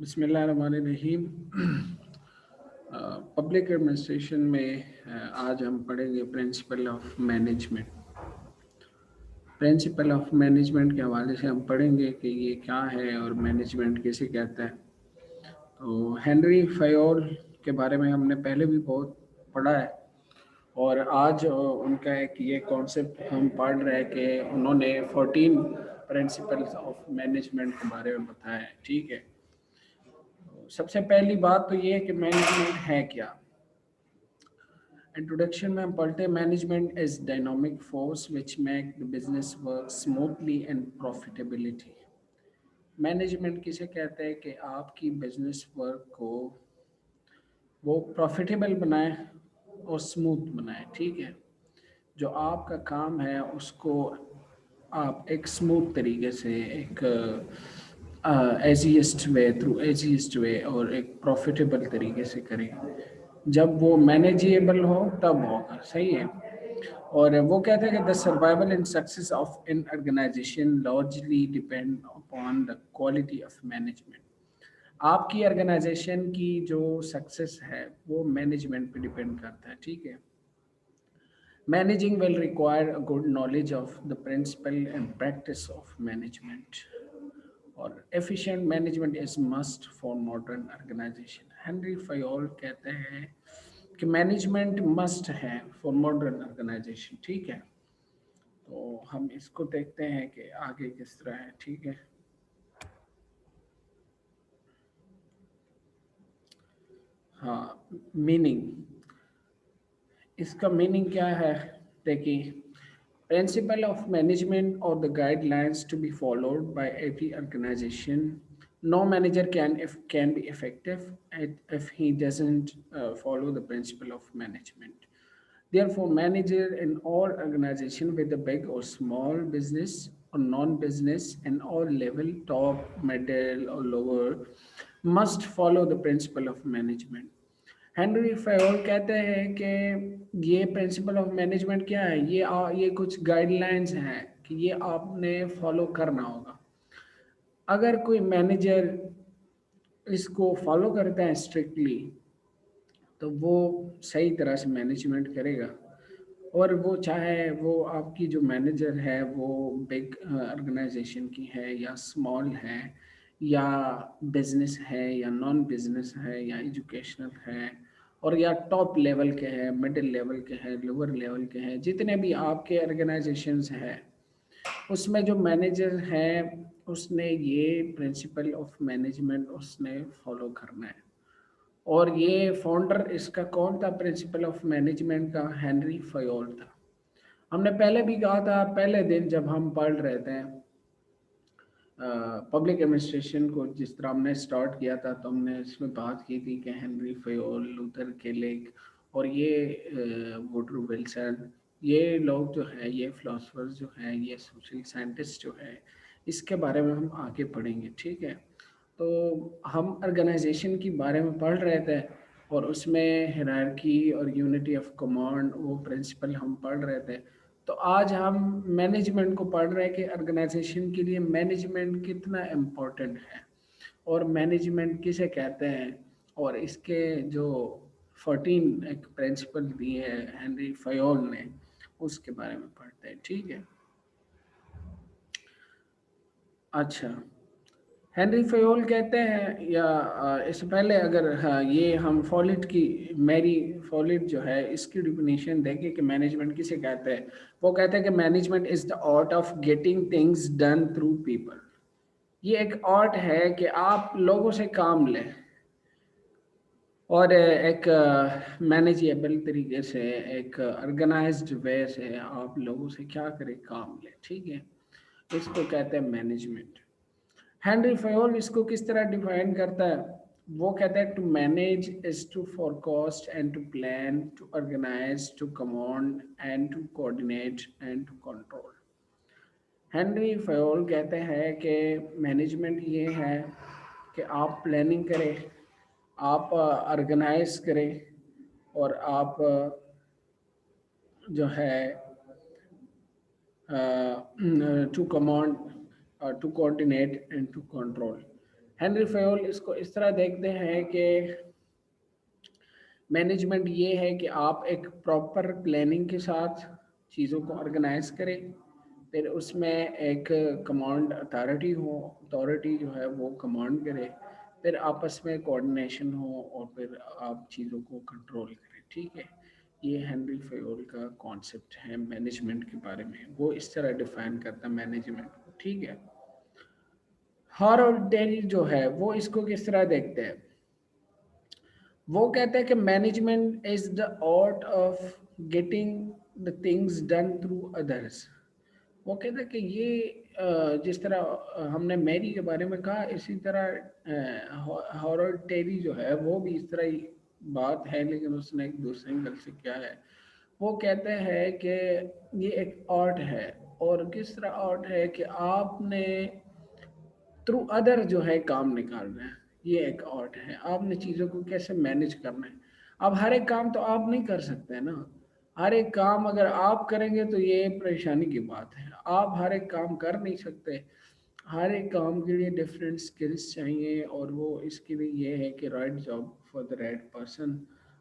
बिस्मिल्लाहिर्रहमानिर्रहीम। Public administration में आज हम पढ़ेंगे principle of management. Principle of management के हवाले से हम पढ़ेंगे कि ये क्या है और मैनेजमेंट किसे कहता है। तो हेनरी फयोल के बारे में हमने पहले भी बहुत पढ़ा है और आज उनका एक ये कॉन्सेप्ट हम पढ़ रहे हैं कि उन्होंने 14 प्रिंसिपल्स ऑफ मैनेजमेंट के बारे में बताया है। ठीक है, सबसे पहली बात तो ये है कि मैनेजमेंट है क्या। इंट्रोडक्शन में हम पढ़ते हैं management is dynamic force which make the business work smoothly and profitability. Management किसे कहते हैं कि आपकी बिजनेस वर्क को वो प्रॉफिटेबल बनाए और स्मूथ बनाए। ठीक है, जो आपका काम है उसको आप एक स्मूथ तरीके से एक एजीएस्ट वे थ्रू एजीएस्ट वे और एक प्रॉफिटेबल तरीके से करें। जब वो मैनेजेबल हो तब होगा, सही है। और वो कहते हैं कि the survival and success of an organisation largely depend upon the quality of management. आपकी ऑर्गेनाइजेशन की जो सक्सेस है वो मैनेजमेंट पे डिपेंड करता है। ठीक है, managing will require a good knowledge of the principle and practice of management, और efficient management is must for modern organization। Henry Fayol कहते हैं कि मैनेजमेंट मस्ट है फॉर मॉडर्न ऑर्गेनाइजेशन। ठीक है, तो हम इसको देखते हैं कि आगे किस तरह है। ठीक है, हाँ, मीनिंग, इसका मीनिंग क्या है। देखिए, principle of management or the guidelines to be followed by every organization. No manager can be effective if he doesn't follow the principle of management. Therefore, manager in all organization, whether big or small business or non-business, and all level, top, middle or lower, must follow the principle of management। Henry Fayol कहते हैं कि ये principle of management क्या है, ये कुछ guidelines हैं कि ये आपने फॉलो करना होगा। अगर कोई मैनेजर इसको फॉलो करता है स्ट्रिक्टली तो वो सही तरह से मैनेजमेंट करेगा। और वो चाहे वो आपकी जो मैनेजर है वो बिग ऑर्गेनाइजेशन की है या स्मॉल है या बिजनेस है या नॉन बिजनेस है या एजुकेशनल है और या टॉप लेवल के हैं, मिडिल लेवल के हैं, लोअर लेवल के हैं, जितने भी आपके ऑर्गेनाइजेशंस हैं उसमें जो मैनेजर है उसने ये प्रिंसिपल ऑफ मैनेजमेंट उसने फॉलो करना है। और ये फाउंडर इसका कौन था प्रिंसिपल ऑफ मैनेजमेंट का? हेनरी फयोल था। हमने पहले भी कहा था, पहले दिन जब हम पढ़ रहे थे पब्लिक एडमिनिस्ट्रेशन को, जिस तरह हमने स्टार्ट किया था तो हमने इसमें बात की थी कि हेनरी फयोल, लूथर केलिग और ये वुडरो विल्सन, ये लोग जो है, ये फिलोसफर्स जो हैं, ये सोशल साइंटिस्ट जो है, इसके बारे में हम आगे पढ़ेंगे। ठीक है, तो हम ऑर्गेनाइजेशन के बारे में पढ़ रहे थे और उसमें हायरार्की और यूनिटी ऑफ कमांड वो प्रिंसिपल हम पढ़ रहे थे। तो आज हम मैनेजमेंट को पढ़ रहे हैं कि ऑर्गेनाइजेशन के लिए मैनेजमेंट कितना इम्पोर्टेंट है और मैनेजमेंट किसे कहते हैं, और इसके जो 14 एक प्रिंसिपल दिए हैं हेनरी फयोल ने उसके बारे में पढ़ते हैं। ठीक है, अच्छा, हेनरी फयोल कहते हैं या इससे पहले अगर हाँ, ये हम फॉलिट की, मैरी फॉलिट जो है इसकी डिफिनीशन देखें कि मैनेजमेंट किसे कहते हैं। वो कहते हैं कि management is the art of getting things done through people. ये एक आर्ट है कि आप लोगों से काम लें और एक मैनेजेबल तरीके से, एक ऑर्गेनाइज्ड वे से आप लोगों से क्या करें, काम लें। ठीक है, इसको कहते हैं मैनेजमेंट। हेनरी फयोल इसको किस तरह डिफाइन करता है? वो कहता है to manage is to forecast and to plan, to organise, to command and to coordinate and to control. Henri Fayol कहते हैं कि मैनेजमेंट ये है कि आप प्लानिंग करें, आप ऑर्गेनाइज करें और आप जो है to command, to coordinate and to control। Henry Fayol इसको इस तरह देखते हैं कि मैनेजमेंट ये है कि आप एक प्रॉपर प्लानिंग के साथ चीज़ों को ऑर्गेनाइज करें, फिर उसमें एक कमांड अथॉरिटी जो है वो कमांड करे, फिर आपस में कोऑर्डिनेशन हो और फिर आप चीज़ों को कंट्रोल करें। ठीक है, ये हेनरी फयोल का कॉन्सेप्ट है मैनेजमेंट के बारे में, वो इस तरह डिफाइन करता है मैनेजमेंट को। ठीक है, हारोल्ड डेली जो है वो इसको किस तरह देखते हैं, वो कहते हैं कि management is the art of getting the things done through others. वो कहते हैं कि ये जिस तरह हमने मैरी के बारे में कहा, इसी तरह हॉरर टेरी जो है वो भी इस तरह ही बात है, लेकिन उसने एक दूसरे एंगल से क्या है, वो कहते हैं कि ये एक आर्ट है। और किस तरह आर्ट है कि आपने थ्रू अदर जो है काम निकालना है, ये एक आर्ट है। आपने चीज़ों को कैसे मैनेज करना है। अब हर एक काम तो आप नहीं कर सकते ना, हर एक काम अगर आप करेंगे तो ये परेशानी की बात है। आप हर एक काम कर नहीं सकते, हर एक काम के लिए डिफरेंट स्किल्स चाहिए, और वो इसके लिए ये है कि right job for the right person,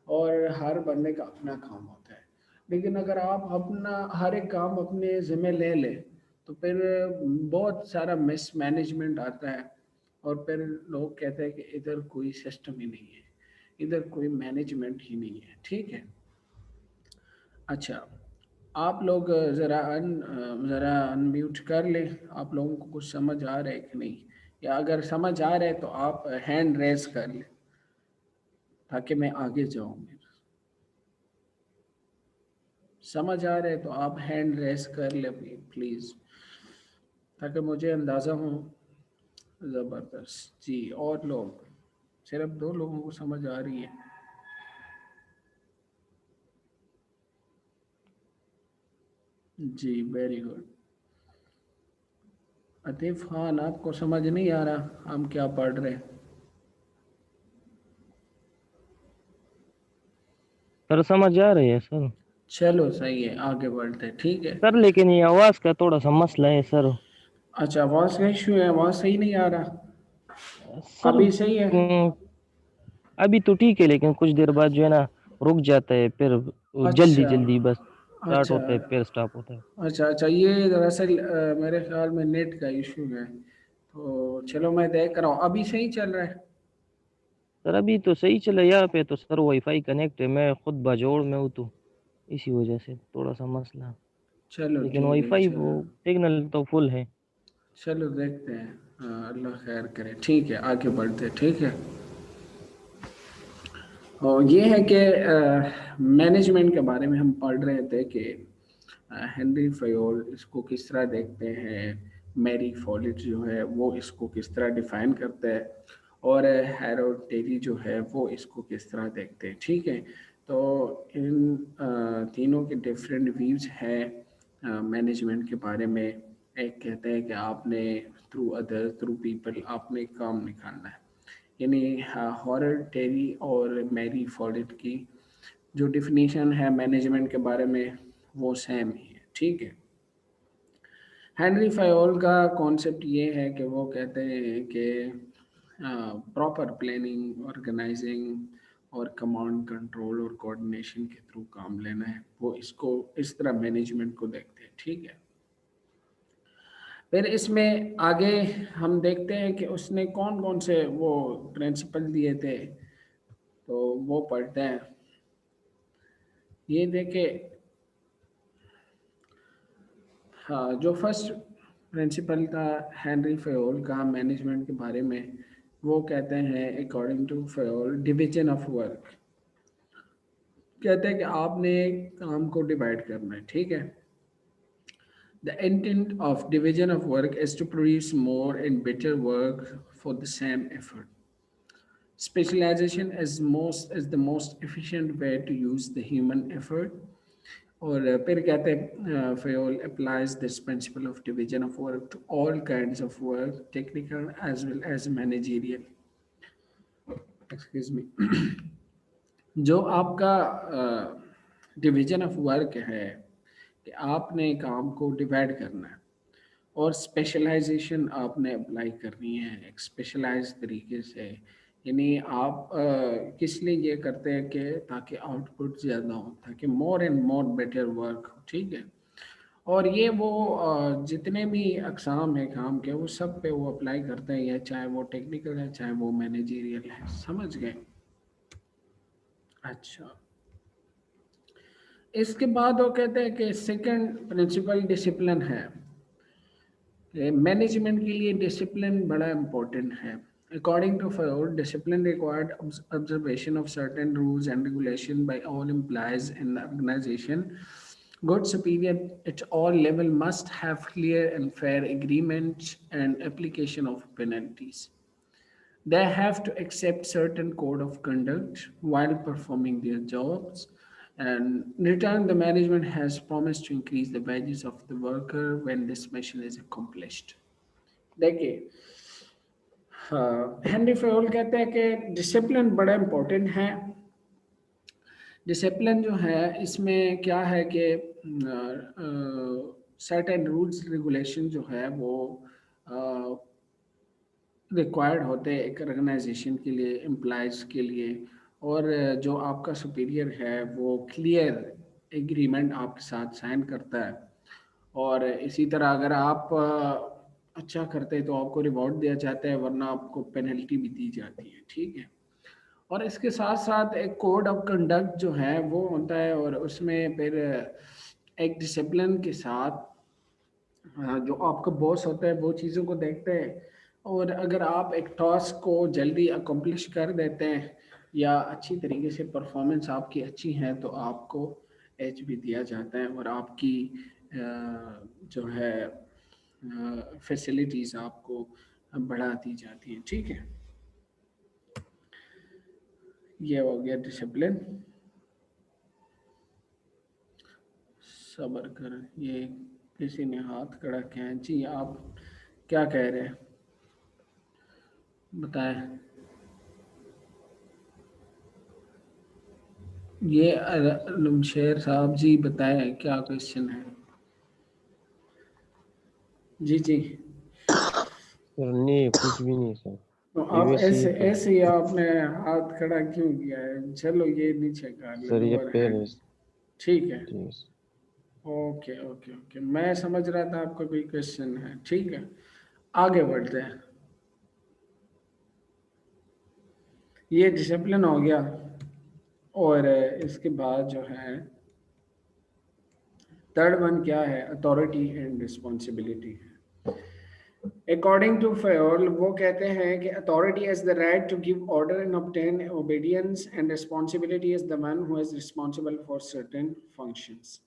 और हर बंदे का अपना काम होता है। लेकिन अगर आप अपना हर एक काम अपने ज़िम्मे ले लें तो फिर बहुत सारा मिस मैनेजमेंट आता है, और फिर लोग कहते हैं कि इधर कोई सिस्टम ही नहीं है, इधर कोई मैनेजमेंट ही नहीं है। ठीक है, अच्छा, आप लोग ज़रा अनम्यूट कर लें, आप लोगों को कुछ समझ आ रहा है कि नहीं, या अगर समझ आ रहा है तो आप हैंड रेज कर लें ताकि मैं आगे जाऊँ। समझ आ रहा है तो आप हैंड रेज कर ले प्लीज़, ताकि मुझे अंदाज़ा हो। ज़बरदस्त जी, और लोग, सिर्फ दो लोगों को समझ आ रही है। जी, वेरी गुड। अतीफ खान, आपको समझ नहीं आ रहा हम क्या पढ़ रहे हैं? सर समझ आ रही है सर। चलो सही है, आगे बढ़ते हैं। ठीक है, सर लेकिन ये आवाज का थोड़ा सा मसला है सर। अच्छा, आवाज़ का इशू है, आवाज़ सही नहीं आ रहा। सर अभी सही है? अभी तो ठीक है, लेकिन कुछ देर बाद जो है ना रुक जाता है, फिर जल्दी अच्छा जल्दी बस स्टार्ट अच्छा होता है फिर स्टॉप होता है। अच्छा अच्छा, ये दरअसल मेरे ख्याल में नेट का इशू है, तो चलो मैं देख रहा हूँ, अभी सही चल रहा है। सर अभी तो सही चला, यहाँ पे तो सर वाईफाई कनेक्ट है, मैं खुद बाजोड़ में हूँ तो इसी वजह से थोड़ा सा मसला। चलो लेकिन ठीक है, वाईफाई चलो वो सिग्नल तो फुल है। चलो देखते हैं। अल्लाह खैर करे। ठीक है, आगे बढ़ते हैं। ठीक है, और ये है कि मैनेजमेंट के बारे में हम पढ़ रहे थे कि हेनरी फयोल इसको किस तरह देखते हैं, मैरी फॉलिट जो है वो इसको किस तरह डिफाइन करता है, और हैरोल्ड टेरी जो है वो इसको किस तरह देखते हैं। ठीक है, तो इन तीनों के डिफरेंट व्यूज हैं मैनेजमेंट के बारे में। एक कहते हैं कि आपने थ्रू अदर थ्रू पीपल आपने काम निकालना है, यानी हॉरर टेरी और मैरी फॉलिट की जो डिफिनीशन है मैनेजमेंट के बारे में वो सेम ही है। ठीक है, हेनरी फयोल का कॉन्सेप्ट ये है कि वो कहते हैं कि प्रॉपर प्लानिंग, ऑर्गेनाइजिंग और कमांड कंट्रोल और कोऑर्डिनेशन के थ्रू काम लेना है, वो इसको इस तरह मैनेजमेंट को देखते हैं। ठीक है, फिर इसमें आगे हम देखते हैं कि उसने कौन कौन से वो प्रिंसिपल दिए थे, तो वो पढ़ते हैं। ये देखे, हाँ, जो फर्स्ट प्रिंसिपल था हेनरी फयोल का मैनेजमेंट के बारे में, वो कहते हैं according to Fayol division of work. कहते हैं कि आपने काम को डिवाइड करना है। ठीक है, the intent of division of work is to produce more and better work for the same effort. Specialization is the most efficient way to use the human effort. और फिर कहते हैं Fayol applies this principle of division of work to all kinds of work, technical as well as managerial. Excuse me. जो आपका division of work है कि आपने काम को डिवाइड करना है, और स्पेशलाइजेशन आपने अप्लाई करनी है एक स्पेशलाइज तरीके से। यानी आप किस लिए ये करते हैं कि ताकि आउटपुट ज़्यादा हो, ताकि more and more better work हो, ठीक है। और ये वो जितने भी अकसाम है काम के वो सब पे वो अप्लाई करते हैं, या चाहे वो टेक्निकल है चाहे वो मैनेजरियल है, समझ गए। अच्छा, इसके बाद वो कहते हैं कि सेकंड प्रिंसिपल डिसिप्लिन है। मैनेजमेंट के लिए डिसिप्लिन बड़ा इम्पोर्टेंट है। According to Fayol, discipline required observation of certain rules and regulation by all employees in the organization. Good superior at all level must have clear and fair agreements and application of penalties. They have to accept certain code of conduct while performing their jobs. And in return, the management has promised to increase the wages of the worker when this mission is accomplished. देखिए, हाँ, Henry Fayol कहते हैं कि discipline बड़ा important है। Discipline जो है इसमें क्या है कि सर्टेन रूल्स रेगुलेशन जो है वो रिक्वायर्ड होते हैं एक ऑर्गेनाइजेशन के लिए, एम्प्लॉयज़ के लिए। और जो आपका सुपीरियर है वो क्लियर एग्रीमेंट आपके साथ साइन करता है। और इसी तरह अगर आप अच्छा करते हैं तो आपको रिवॉर्ड दिया जाता है, वरना आपको पेनल्टी भी दी जाती है, ठीक है। और इसके साथ साथ एक कोड ऑफ कंडक्ट जो है वो होता है, और उसमें फिर एक डिसिप्लिन के साथ जो आपका बॉस होता है वो चीज़ों को देखते हैं। और अगर आप एक टास्क को जल्दी अकम्प्लिश कर देते हैं या अच्छी तरीके से परफॉर्मेंस आपकी अच्छी है तो आपको एच भी दिया जाता है, और आपकी जो है फैसिलिटीज़ आपको बढ़ा दी जाती हैं, ठीक है। ये हो गया डिसिप्लिन। सब्र कर, ये किसी ने हाथ खड़ा किया है जी, आप क्या कह रहे हैं बताएं। ये शेर साहब जी बताएं क्या क्वेश्चन है। जी जी। सर नहीं, कुछ भी नहीं सर, तो ये आप वैसे ही ऐसे तो। ऐसे ही आपने हाथ खड़ा क्यों किया है? चलो ये नीचे कर ले, सर ये लोअर हैंड। पहले। ठीक है। ठीक है सर। ओके ओके ओके, मैं समझ रहा था आपका कोई क्वेश्चन है, ठीक है। आगे बढ़ते हैं। ये डिसिप्लिन हो गया। और इसके बाद जो है थर्ड वन क्या है, authority and responsibility. According to Fayol, वो कहते हैं कि authority is the right to give order and obtain obedience, and responsibility is the one who is responsible for certain functions.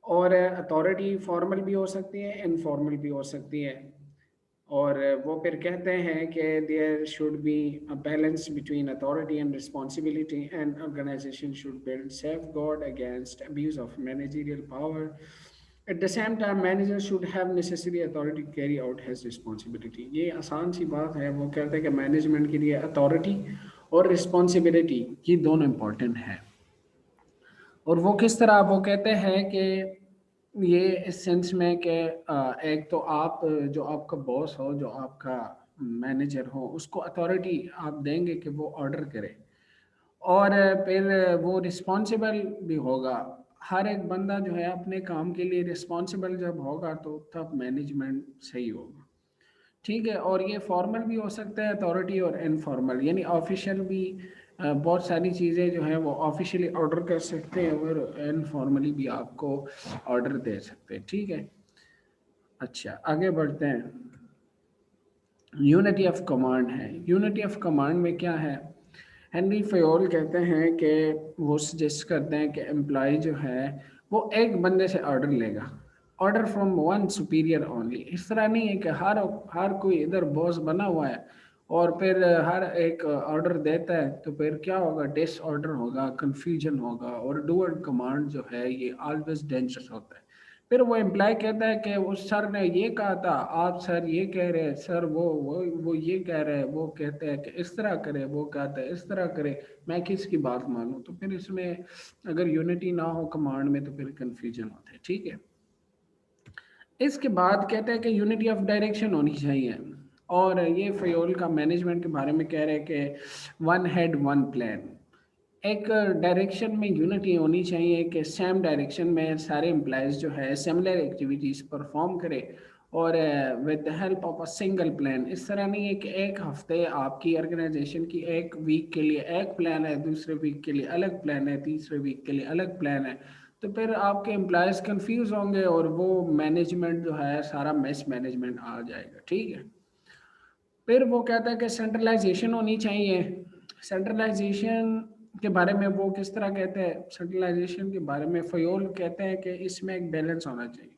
और अथॉरिटी फॉर्मल भी हो सकती है, इनफॉर्मल भी हो सकती है। और वो फिर कहते हैं कि there should be a balance between authority and responsibility, and organisation should build safeguard against abuse of managerial power. At the same time manager should have necessary authority to carry out his responsibility. ये आसान सी बात है, वो कहते हैं कि management के लिए अथॉरिटी और रिस्पॉन्सिबिलिटी ये दोनों इम्पोर्टेंट है। और वो किस तरह, वो कहते हैं कि ये इस सेंस में कि एक तो आप जो आपका बॉस हो, जो आपका मैनेजर हो, उसको अथॉरिटी आप देंगे कि वो ऑर्डर करे। और फिर वो रिस्पॉन्सिबल भी होगा। हर एक बंदा जो है अपने काम के लिए रिस्पॉन्सिबल जब होगा तो तब मैनेजमेंट सही होगा, ठीक है। और ये फॉर्मल भी हो सकता है अथॉरिटी, और इनफॉर्मल यानी ऑफिशियल भी। बहुत सारी चीज़ें जो है वो ऑफिशियली ऑर्डर कर सकते हैं, और इनफॉर्मली भी आपको ऑर्डर दे सकते हैं, ठीक है। अच्छा, आगे बढ़ते हैं। यूनिटी ऑफ कमांड है। यूनिटी ऑफ कमांड में क्या है, हेनरी फयोल कहते हैं कि वो सजेस्ट करते हैं कि एम्प्लॉय जो है वो एक बंदे से ऑर्डर लेगा, order from one superior only. इस तरह नहीं है कि हर हर कोई इधर बॉस बना हुआ है और फिर हर एक ऑर्डर देता है, तो फिर क्या होगा, डिसऑर्डर होगा, कंफ्यूजन होगा। और डूअर कमांड जो है ये ऑलवेज डेंजरस होता है। फिर वो एम्प्लॉय कहता है कि उस सर ने ये कहा था, आप सर ये कह रहे हैं, सर वो ये कह रहे हैं, वो कहते हैं कि इस तरह करे, वो कहता है इस तरह करे, मैं किसकी बात मानूं। तो फिर इसमें अगर यूनिटी ना हो कमांड में तो फिर कंफ्यूजन होता है, ठीक है। इसके बाद कहते हैं कि यूनिटी ऑफ डायरेक्शन होनी चाहिए, और ये फ्योल का मैनेजमेंट के बारे में कह रहे हैं कि वन हेड वन प्लान। एक डायरेक्शन में यूनिटी होनी चाहिए कि सेम डायरेक्शन में सारे एम्प्लॉयज़ जो है सिमिलर एक्टिविटीज़ परफॉर्म करें, और with the help of a single plan. इस तरह नहीं है कि एक हफ्ते आपकी ऑर्गेनाइजेशन की एक वीक के लिए एक प्लान है, दूसरे वीक के लिए अलग प्लान है, तीसरे वीक के लिए अलग प्लान है, तो फिर आपके एम्प्लॉयज़ कंफ्यूज होंगे और वो मैनेजमेंट जो है सारा मिस मैनेजमेंट आ जाएगा। ठीक है। फिर वो कहता है कि सेंट्रलाइजेशन होनी चाहिए। सेंट्रलाइजेशन के बारे में वो किस तरह कहते हैं? सेंट्रलाइजेशन के बारे में फयोल कहते हैं कि इसमें एक बैलेंस होना चाहिए।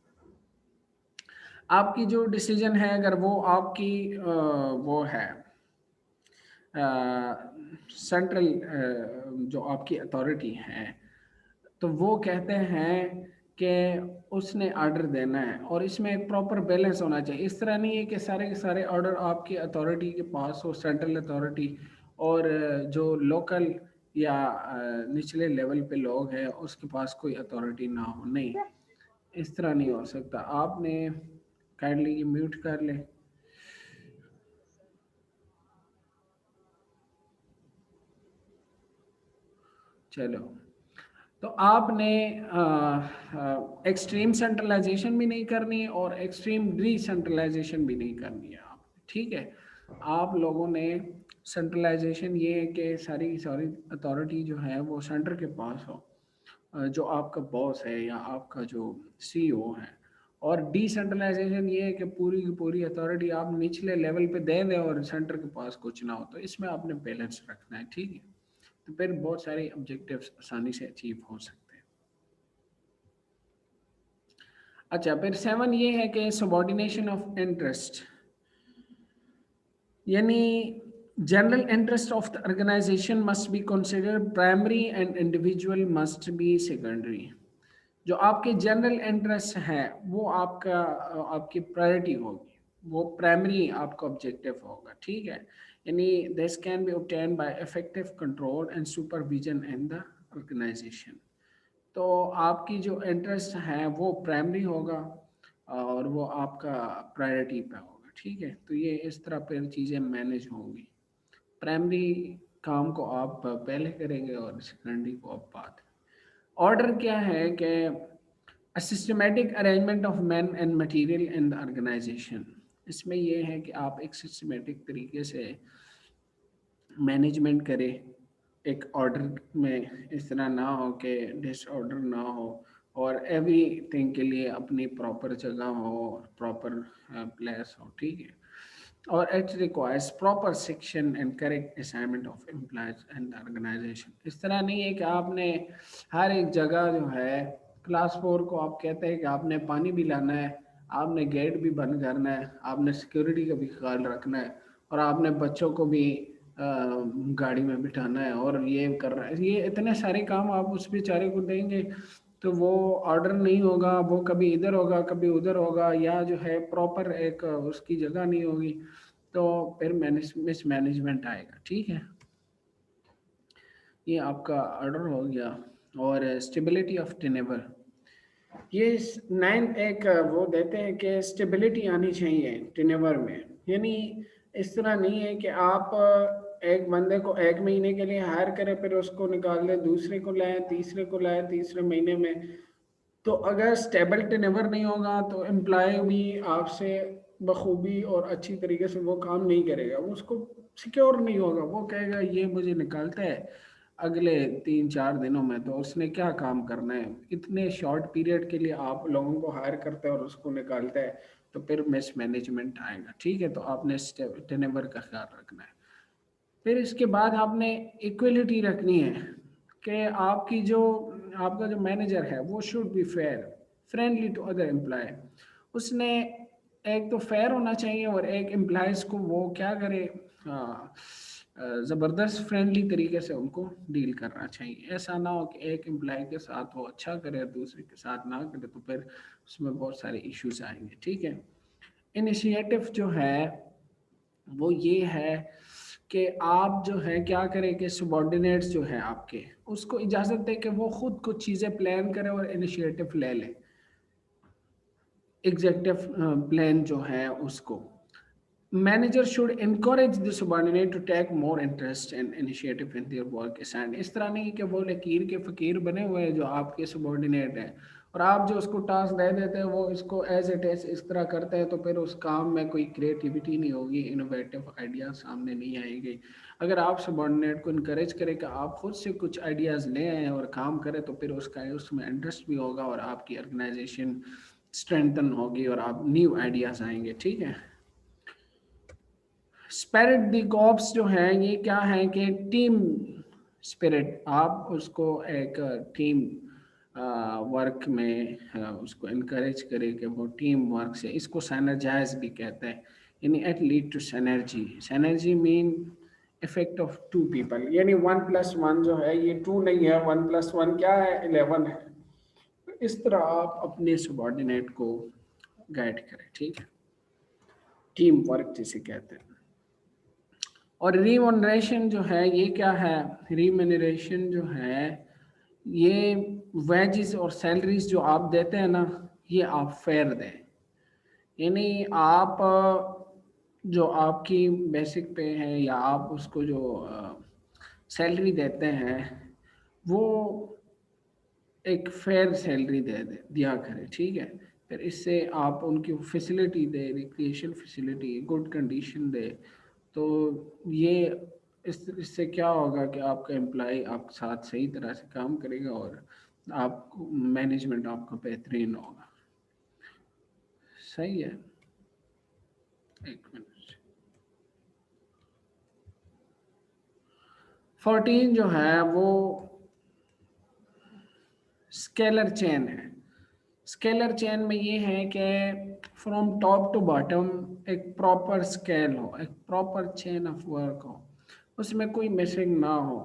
आपकी जो डिसीजन है अगर वो आपकी वो है सेंट्रल जो आपकी अथॉरिटी है, तो वो कहते हैं कि उसने ऑर्डर देना है, और इसमें एक प्रॉपर बैलेंस होना चाहिए। इस तरह नहीं है कि सारे के सारे ऑर्डर आपकी अथॉरिटी के पास हो, सेंट्रल अथॉरिटी, और जो लोकल या निचले लेवल पे लोग हैं उसके पास कोई अथॉरिटी ना हो। नहीं, इस तरह नहीं हो सकता। आपने काइंडली ये म्यूट कर ले। चलो, तो आपने एक्सट्रीम सेंट्रलाइजेशन भी नहीं करनी है और एक्सट्रीम डिसेंट्रलाइजेशन भी नहीं करनी है आप। ठीक है। आप लोगों ने सेंट्रलाइजेशन ये है कि सारी की सारी अथॉरिटी जो है वो सेंटर के पास हो, जो आपका बॉस है या आपका जो सीईओ है। और डिसेंट्रलाइजेशन ये है कि पूरी की पूरी अथॉरिटी आप निचले लेवल पे दे दें और सेंटर के पास कुछ ना हो। तो इसमें आपने बैलेंस रखना है। ठीक है। तो फिर बहुत सारे ऑब्जेक्टिव्स आसानी से अचीव हो सकते हैं। अच्छा, फिर 7 ये है कि सबॉर्डिनेशन ऑफ इंटरेस्ट, यानी general interest of the organisation must be considered primary and individual must be secondary. जो आपके जनरल इंटरेस्ट है वो आपका आपकी प्रायोरिटी होगी, वो प्राइमरी आपका ऑब्जेक्टिव होगा। ठीक है। यानी this can be obtain by effective control and supervision in the organisation. तो आपकी जो इंटरेस्ट है वो प्राइमरी होगा और वो आपका प्रायोरिटी पे होगा। ठीक है। तो ये इस तरह फिर चीज़ें मैनेज होंगी। प्राइमरी काम को आप पहले करेंगे और सेकेंडरी को आप बाद। ऑर्डर क्या है कि a systematic arrangement of men and material in the organization। इसमें ये है कि आप एक सिस्टमेटिक तरीके से मैनेजमेंट करें एक ऑर्डर में, इस तरह ना हो कि डिसऑर्डर ना हो, और एवरीथिंग के लिए अपनी प्रॉपर जगह हो, प्रॉपर प्लेस हो। ठीक है। और it requires proper section and correct assignment of employees and organisation. इस तरह नहीं है कि आपने हर एक जगह जो है क्लास 4 को आप कहते हैं कि आपने पानी भी लाना है, आपने गेट भी बंद करना है, आपने सिक्योरिटी का भी ख्याल रखना है, और आपने बच्चों को भी गाड़ी में बिठाना है और ये करना है। ये इतने सारे काम आप उस बेचारे को देंगे तो वो ऑर्डर नहीं होगा, वो कभी इधर होगा कभी उधर होगा, या जो है प्रॉपर एक उसकी जगह नहीं होगी, तो फिर मिस मैनेजमेंट आएगा। ठीक है। ये आपका ऑर्डर हो गया। और स्टेबिलिटी ऑफ टेनेवर, ये 9 एक वो देते हैं कि स्टेबिलिटी आनी चाहिए टेनेवर में। यानी इस तरह नहीं है कि आप एक बंदे को एक महीने के लिए हायर करें फिर उसको निकाल दें, दूसरे को लाएं, तीसरे को लाएं तीसरे महीने में। तो अगर स्टेबल टेनेवर नहीं होगा तो एम्प्लॉय भी आपसे बखूबी और अच्छी तरीके से वो काम नहीं करेगा, वो उसको सिक्योर नहीं होगा। वो कहेगा ये मुझे निकालता है अगले 3-4 दिनों में, तो उसने क्या काम करना है। इतने शॉर्ट पीरियड के लिए आप लोगों को हायर करते हैं और उसको निकालता है, तो फिर मिस मैनेजमेंट आएगा। ठीक है। तो आपने टेनेवर का ख्याल रखना है। फिर इसके बाद आपने इक्वलिटी रखनी है कि आपकी जो आपका जो मैनेजर है वो should be fair friendly to other employee. उसने एक तो फेयर होना चाहिए और एक एम्प्लॉयज़ को वो क्या करे, ज़बरदस्त फ्रेंडली तरीके से उनको डील करना चाहिए। ऐसा ना हो कि एक एम्प्लॉय के साथ वो अच्छा करे और दूसरे के साथ ना करे, तो फिर उसमें बहुत सारे इश्यूज आएंगे। ठीक है। इनिशिएटिव जो है वो ये है कि आप जो है क्या करें कि सबॉर्डिनेट्स जो है आपके उसको इजाज़त दें कि वो खुद कुछ चीज़ें प्लान करें और इनिशिएटिव ले लें। एग्जेक्टिव प्लान जो है उसको। Manager should encourage the subordinate to take more interest and initiative in their work assigned। इस तरह नहीं कि वो लकीर के फ़कीर बने हुए हैं जो आपके सबॉर्डिनेट हैं और आप जो उसको टास्क दे देते हैं वो इसको एज इट इज इस तरह करते हैं, तो फिर उस काम में कोई क्रिएटिविटी नहीं होगी, इनोवेटिव आइडिया सामने नहीं आएंगे। अगर आप सबॉर्डिनेट को इनकरेज करें कि आप खुद से कुछ आइडियाज़ ले आएँ और काम करें, तो फिर उसका उसमें इंटरेस्ट भी होगा और आपकी ऑर्गेनाइजेशन स्ट्रेंथन होगी और आप न्यू आइडियाज़ आएंगे। ठीक है। स्पिरिट दी कॉप्स जो है ये क्या है कि टीम स्पिरिट, आप उसको एक टीम वर्क में उसको इनकरेज करें कि वो टीम वर्क से, इसको सैनर्जाइज भी कहते हैं, यानी it lead to synergy. Synergy mean effect of two people, यानी 1+1 जो है ये 2 नहीं है, 1+1 क्या है, 11 है। इस तरह आप अपने सबॉर्डिनेट को गाइड करें। ठीक है, टीम वर्क जिसे कहते हैं। और रिमोनरेशन जो है ये क्या है, रिमोनरेशन जो है ये वेजेस और सैलरीज जो आप देते हैं ना, ये आप फेयर दें। यानी आप जो आपकी बेसिक पे है या आप उसको जो सैलरी देते हैं वो एक फेयर सैलरी दिया करें। ठीक है, फिर इससे आप उनकी फैसिलिटी दे, रिक्रिएशन फैसिलिटी गुड कंडीशन दे, तो ये इससे क्या होगा कि आपका एम्प्लॉय आपके साथ सही तरह से काम करेगा और आप मैनेजमेंट आपका बेहतरीन होगा। सही है। एक मिनट। 14 जो है वो स्केलर चेन है। स्केलर चेन में ये है कि फ्रॉम टॉप टू बॉटम एक प्रॉपर स्केल हो, एक प्रॉपर चेन ऑफ वर्क हो, उसमें कोई मिसिंग ना हो।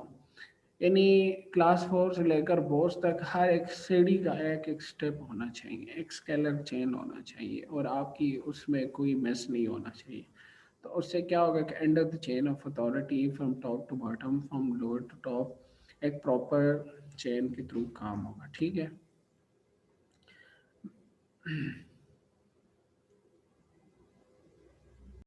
यानी क्लास 4 से लेकर बॉस तक हर एक सीढ़ी का एक एक स्टेप होना चाहिए, एक स्केलर चेन होना चाहिए और आपकी उसमें कोई मिस नहीं होना चाहिए। तो उससे क्या होगा कि end of the chain of authority from top to bottom, from lower to top, एक प्रॉपर चेन के थ्रू काम होगा। ठीक है।